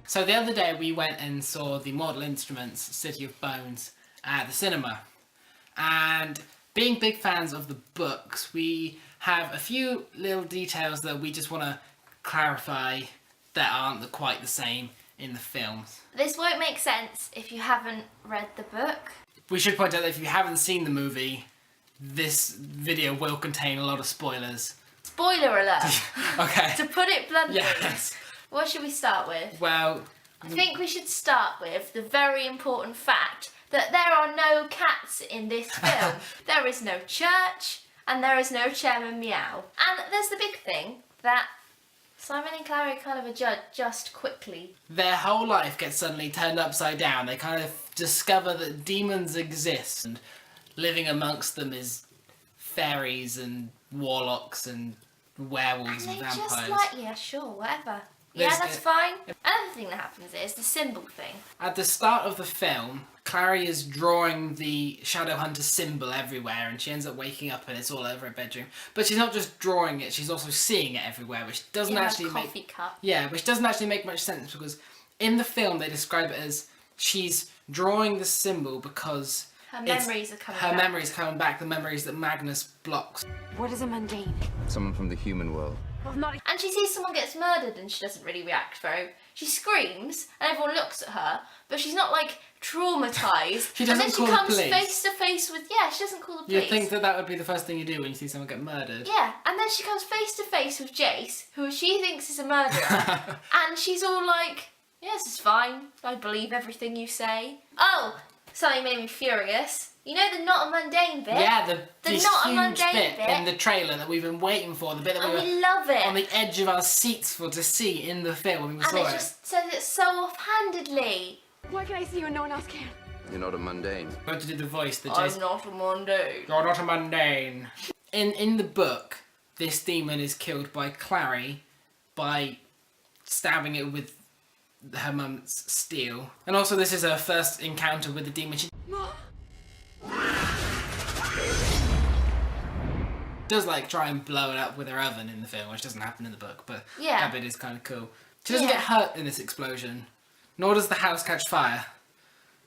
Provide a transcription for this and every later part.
So the other day we went and saw the Mortal Instruments City of Bones at the cinema. And being big fans of the books, we have a few little details that we just want to clarify that aren't quite the same in the films. This won't make sense if you haven't read the book. We should point out that if you haven't seen the movie, this video will contain a lot of spoilers. Spoiler alert! Okay. To put it bluntly, Yes. what should we start with? Well, I think we should start with the very important fact that there are no cats in this film. There is no church, and there is no Chairman Meow. And there's the big thing that Simon and Clary kind of adjust quickly. their whole life gets suddenly turned upside down. They kind of discover that demons exist, and living amongst them is fairies and warlocks and werewolves And and they vampires. just like, yeah, sure, whatever. There's Yeah, that's the- fine. Another thing that happens is the symbol thing. At the start of the film, Clary is drawing the Shadowhunter symbol everywhere, and she ends up waking up and it's all over her bedroom. But she's not just drawing it; she's also seeing it everywhere, which doesn't In actually a make coffee cup. which doesn't actually make much sense, because in the film they describe it as she's drawing the symbol because Her memories are coming her back. memories coming back, the memories that Magnus blocks. What is a mundane? Someone from the human world. Well, not And she sees someone gets murdered and she doesn't really react very. She screams and everyone looks at her, but she's not like traumatized. She and then doesn't she call the comes police. face to face with she doesn't call the police. You'd think that that would be the first thing you do when you see someone get murdered. Yeah, and then she comes face to face with Jace, who she thinks is a murderer, and she's all like, "Yes, it's fine. I believe everything you say." Oh, something made me furious. You know the not a mundane bit? Yeah, The this not a huge mundane bit in the trailer that we've been waiting for, the bit that And we were we love it. on the edge of our seats for to see in the film when we And saw it it. just says it so offhandedly. Why can I see you and no one else can? You're not a mundane. We had to do the voice, the I'm Jason. not a mundane. You're not a mundane. In the book, this demon is killed by Clary by stabbing it with her mum's steel. And also this is her first encounter with the demon. She does like try and blow it up with her oven in the film, which doesn't happen in the book, but Yeah. that bit is kind of cool. She doesn't Yeah. get hurt in this explosion, nor does the house catch fire.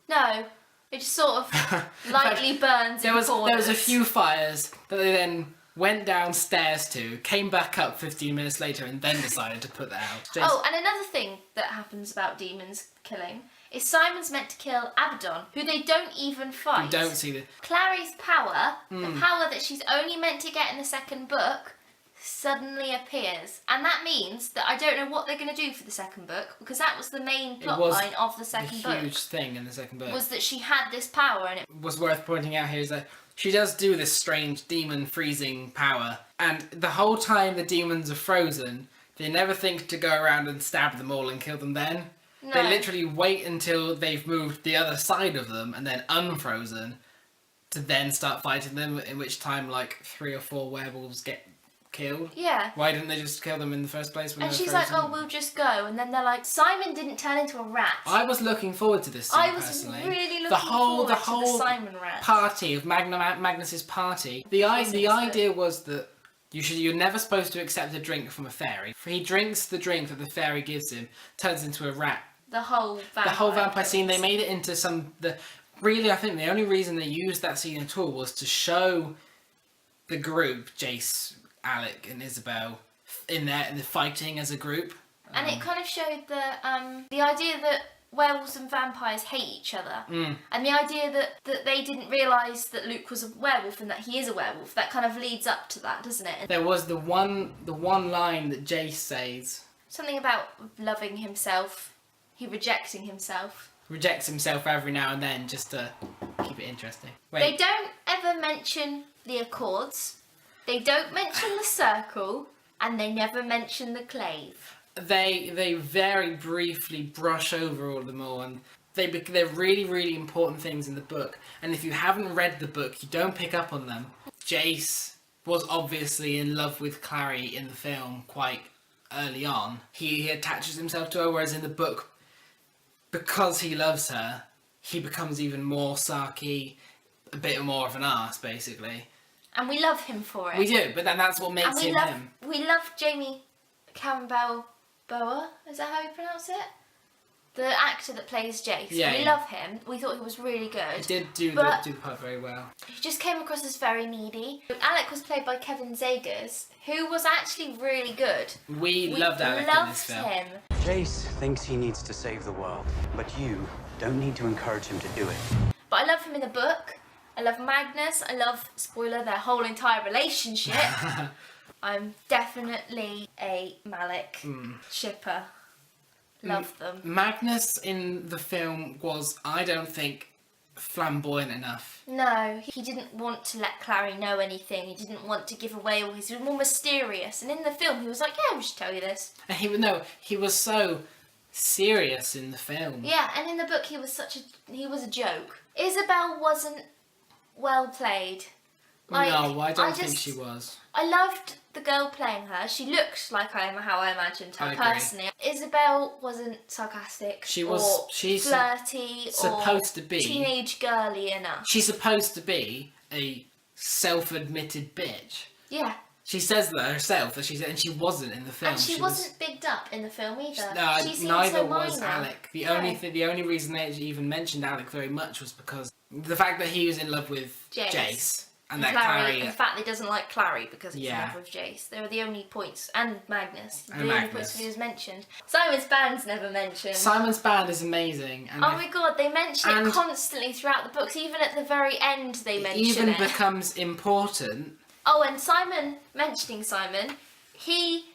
No, it just sort of lightly burns There in was corners. a few fires that they then went downstairs to, came back up 15 minutes later, and then decided to put that out. Oh, and another thing that happens about demons killing is Simon's meant to kill Abaddon, who they don't even fight. You don't see the... Clary's power, the power that she's only meant to get in the second book, suddenly appears. And that means that I don't know what they're going to do for the second book, because that was the main plot was line of the The second book, huge thing in the second book. was that she had this power and it... What's worth pointing out here is that she does do this strange demon freezing power, and the whole time the demons are frozen, they never think to go around and stab them all and kill them then. They No. literally wait until they've moved the other side of them and then unfrozen to then start fighting them, in which time like 3 or 4 werewolves get killed. Yeah. Why didn't they just kill them in the first place when And they were she's like, frozen? oh, we'll just go. And then they're like, Simon didn't turn into a rat. I was looking forward to this scene, I was personally. really looking the whole forward to the Simon rat. party of Magnus's party. The idea was that you're never supposed to accept a drink from a fairy. He drinks the drink that the fairy gives him, turns into a rat. The whole vampire. The whole vampire scene, they made it into really, I think the only reason they used that scene at all was to show the group, Jace, Alec, and Isabel, in there, and fighting as a group. And it kind of showed the idea that werewolves and vampires hate each other. And the idea that they didn't realise that Luke was a werewolf and that he is a werewolf. That kind of leads up to that, doesn't it? There was the one line that Jace says, Something about loving himself. He rejecting himself. rejects himself every now and then just to keep it interesting. They don't ever mention the Accords. They don't mention the Circle. And they never mention the Clave. They very briefly brush over all of them all, and they're really, really important things in the book. And if you haven't read the book, you don't pick up on them. Jace was obviously in love with Clary in the film quite early on. He attaches himself to her, whereas in the book, because he loves her, he becomes even more sarky, a bit more of an arse, basically. And we love him for it. We do, but then that's what And makes him him. we love Jamie Campbell Boa. Is that how you pronounce it? The actor that plays Jace, Yeah, we yeah. love him. We thought he was really good. He did do But- the part very well. He just came across as very needy. Alec was played by Kevin Zegers, who was actually really good. We loved Alec in loved this film. him. Jace thinks he needs to save the world, but you don't need to encourage him to do it. But I love him in the book. I love Magnus. I love, spoiler, their whole entire relationship. I'm definitely a Malik shipper. Love them. Magnus in the film was, I don't think, flamboyant enough. No, he didn't want to let Clary know anything. He didn't want to give away all his. He was more mysterious. And in the film, he was like, "Yeah, we should tell you this." And he was so serious in the film. Yeah, and in the book, he was a joke. Isabel wasn't well played. Like, No, I don't think just- she was. I loved the girl playing her. She looked like how I imagined her I agree. personally. Isabel wasn't sarcastic. She's flirty supposed or to be. teenage girly enough. She's supposed to be a self-admitted bitch. Yeah, She says that herself, and she wasn't in the film. and she wasn't bigged up in the film either. No, She seemed neither so was minor. Alec. The No. only reason they even mentioned Alec very much was because the fact that he was in love with Jace. Jace and And that Clary, Clary. in fact, he doesn't like Clary because he's Yeah. in love with Jace. They were the only points, and Magnus. And the only Magnus. points he was mentioned. Simon's band's never mentioned. Simon's band is amazing, and Oh my god, they mention And- it constantly throughout the books. Even at the very end, they it mention even it. becomes important. Oh, and Simon, mentioning Simon, he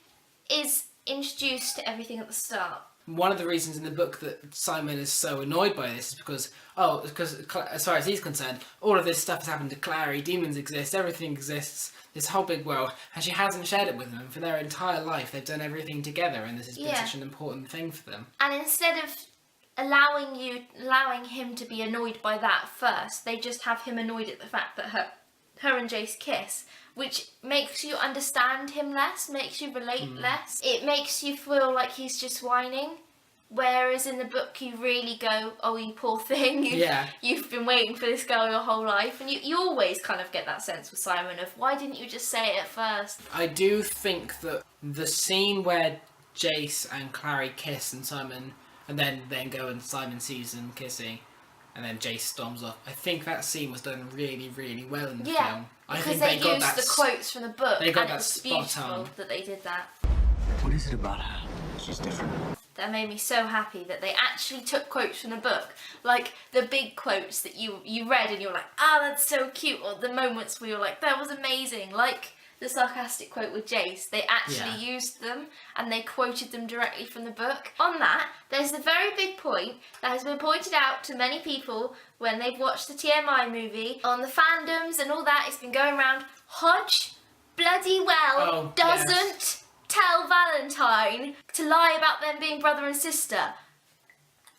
is introduced to everything at the start. One of the reasons in the book that Simon is so annoyed by this is because as far as he's concerned, all of this stuff has happened to Clary, demons exist, everything exists, this whole big world, and she hasn't shared it with them. For their entire life, they've done everything together, and this has been Yeah. such an important thing for them. And instead of allowing him to be annoyed by that first, they just have him annoyed at the fact that her and Jace kiss, which makes you understand him less, makes you relate less. It makes you feel like he's just whining. Whereas in the book, you really go, "Oh, you poor thing! You've been waiting for this girl your whole life," and you always kind of get that sense with Simon of, "Why didn't you just say it at first?" I do think that the scene where Jace and Clary kiss and then go and Simon sees them kissing, and then Jace storms off. I think that scene was done really, really well in the Yeah, film. I because think they got used that the quotes from the book, they got and that it was spot beautiful on. that they did that. What is it about her? She's different. That made me so happy that they actually took quotes from the book, like the big quotes that you read and you were like, "Ah, that's so cute," or the moments where you were like, "That was amazing," like the sarcastic quote with Jace. They actually used them and they quoted them directly from the book. On that, there's a very big point that has been pointed out to many people when they've watched the TMI movie on the fandoms and all that. It's been going around. Hodge bloody well doesn't tell Valentine to lie about them being brother and sister.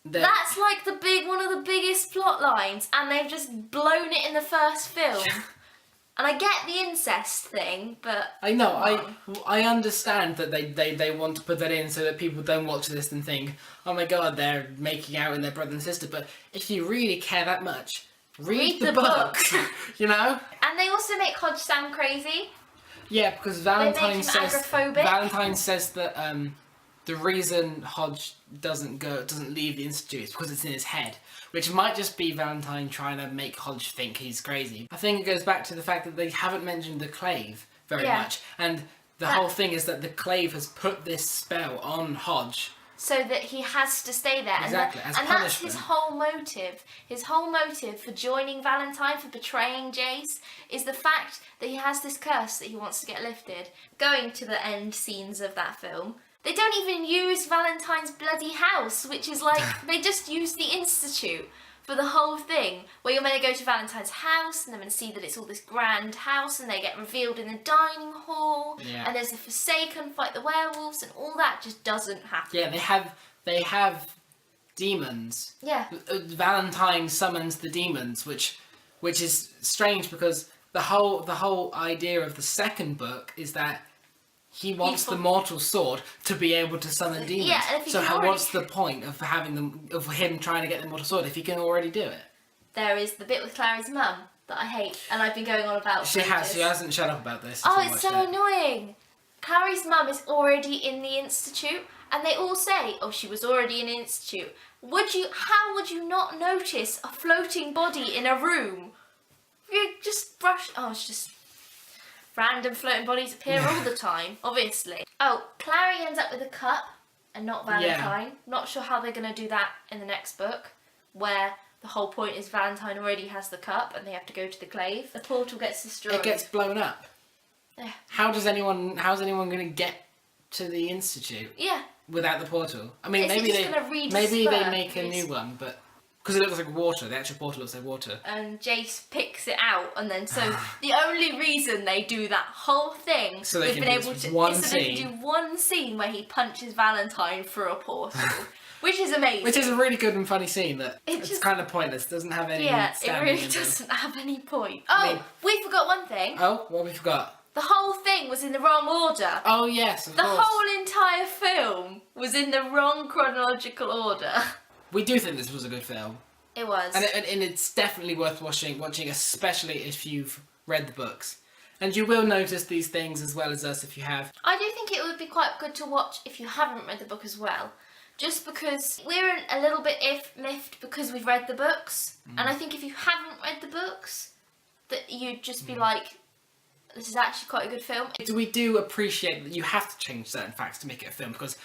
That's like one of the biggest plot lines, and they've just blown it in the first film. And I get the incest thing, but I know. come on. I understand that they want to put that in so that people don't watch this and think, "Oh my god, they're making out with their brother and sister." But if you really care that much, read the book. You know. And they also make Hodge sound crazy. Yeah, because make Valentine him says agoraphobic. that the reason Hodge doesn't leave the Institute is because it's in his head, which might just be Valentine trying to make Hodge think he's crazy. I think it goes back to the fact that they haven't mentioned the Clave very much, and the whole thing is that the Clave has put this spell on Hodge. So that he has to stay there. Exactly, and, as and that's his punishment. whole motive. His whole motive for joining Valentine, for betraying Jace, is the fact that he has this curse that he wants to get lifted. Going to the end scenes of that film, they don't even use Valentine's bloody house, which is like, they just use the Institute for the whole thing, where you're meant to go to Valentine's house, and they're meant to see that it's all this grand house, and they get revealed in the dining hall, and there's the Forsaken fight the werewolves, and all that just doesn't happen. Yeah, they have demons. Yeah. Valentine summons the demons, which is strange because the whole idea of the second book is that he wants the mortal sword to be able to summon demons. Yeah, and if he so can already- what's the point of him trying to get the mortal sword if he can already do it? There is the bit with Clary's mum that I hate, and I've been going on about. She for ages. hasn't shut up about this. Oh, since I it's so watched it. annoying. Clary's mum is already in the institute, and they all say, oh, she was already in the institute. How would you not notice a floating body in a room? You just brush, oh, it's just random floating bodies appear all the time, obviously. Oh, Clary ends up with a cup and not Valentine. Not sure how they're going to do that in the next book, where the whole point is Valentine already has the cup and they have to go to the glaive. The portal gets destroyed. It gets blown up. Yeah. How's anyone going to get to the institute Yeah. without the portal? I mean, Is it maybe just they gonna redisperse? maybe they make a new one, but because it looks like water. The actual portal looks like water. And Jace picks it out, and then so the only reason they do that whole thing, So they we've can been do able this to one is so they scene. can do one scene where he punches Valentine through a portal, which is amazing. Which is a really good and funny scene that It it's just- kind of pointless. Doesn't have any yeah, it standing really in them. doesn't have any point. I Oh, mean- we forgot one thing. Oh, what we forgot? The whole thing was in the wrong order. Oh yes, of The course. whole entire film was in the wrong chronological order. We do think this was a good film, It was. and it's definitely worth watching, especially if you've read the books. And you will notice these things as well as us if you have. I do think it would be quite good to watch if you haven't read the book as well. Just because we're a little bit miffed because we've read the books. And I think if you haven't read the books, that you'd just be like, this is actually quite a good film. We do appreciate that you have to change certain facts to make it a film, because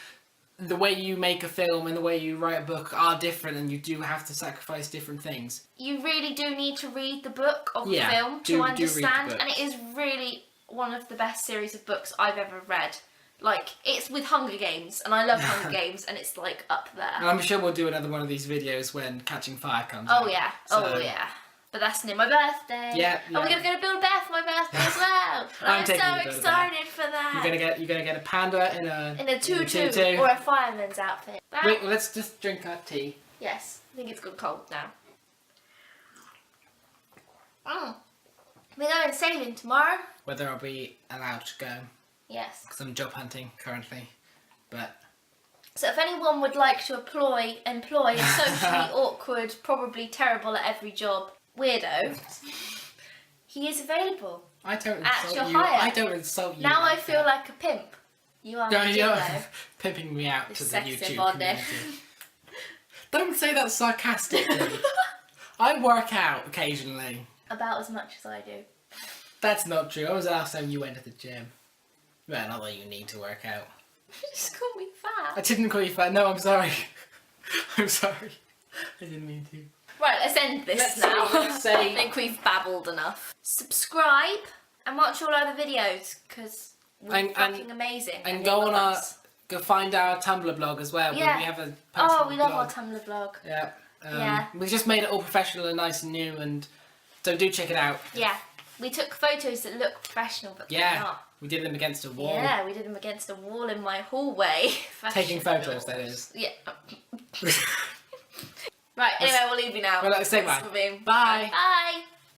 the way you make a film and the way you write a book are different, and you do have to sacrifice different things. You really do need to read the book of Yeah, the film do to read the understand. book. And it is really one of the best series of books I've ever read. Like, it's with Hunger Games, and I love Hunger Games, and it's like up And there. I'm sure we'll do another one of these videos when Catching Fire comes Oh out. yeah, So- oh yeah. But that's near my birthday. Yeah, And we're yeah. gonna go to Build a Bear for my birthday as well. And I'm I'm taking so you to Build a Bear. excited for that. You're gonna get a panda in a tutu or a fireman's outfit. But, Wait, well, let's just drink our tea. yes, I think it's gone cold now. We're going sailing tomorrow. Whether I'll be allowed to go, Yes. because I'm job hunting currently. But So if anyone would like to employ a socially awkward, probably terrible at every job weirdo, he is available. I don't At insult your you. hire. I don't insult you. Now I like feel that. like a pimp. You are No, my you're Gigolo. pimping me out to the Sexy YouTube body. community. Don't say that sarcastically. I work out occasionally. About as much as I do. That's not true. When was the last time you went to the gym? Well, not that you need to work out. You just call me fat. I didn't call you fat. No, I'm sorry. I'm sorry. I didn't mean to. Right, let's end this Let's now. say- I think we've babbled enough. Subscribe and watch all other videos because we're And- fucking amazing. And you go love on our, us. go find our Tumblr blog as well. Yeah. We have a Oh, personal we love blog. our Tumblr blog. Yeah. Yeah. We just made it all professional and nice and new, and so do check it out. Yeah, we took photos that look professional, but they're Yeah. not. We did them against a wall. Yeah, we did them against a wall in my hallway. Taking Fashionable. photos, that is. Yeah. Right, anyway, we'll leave you now. Well, let's say Thanks bye. for being- Bye. Bye.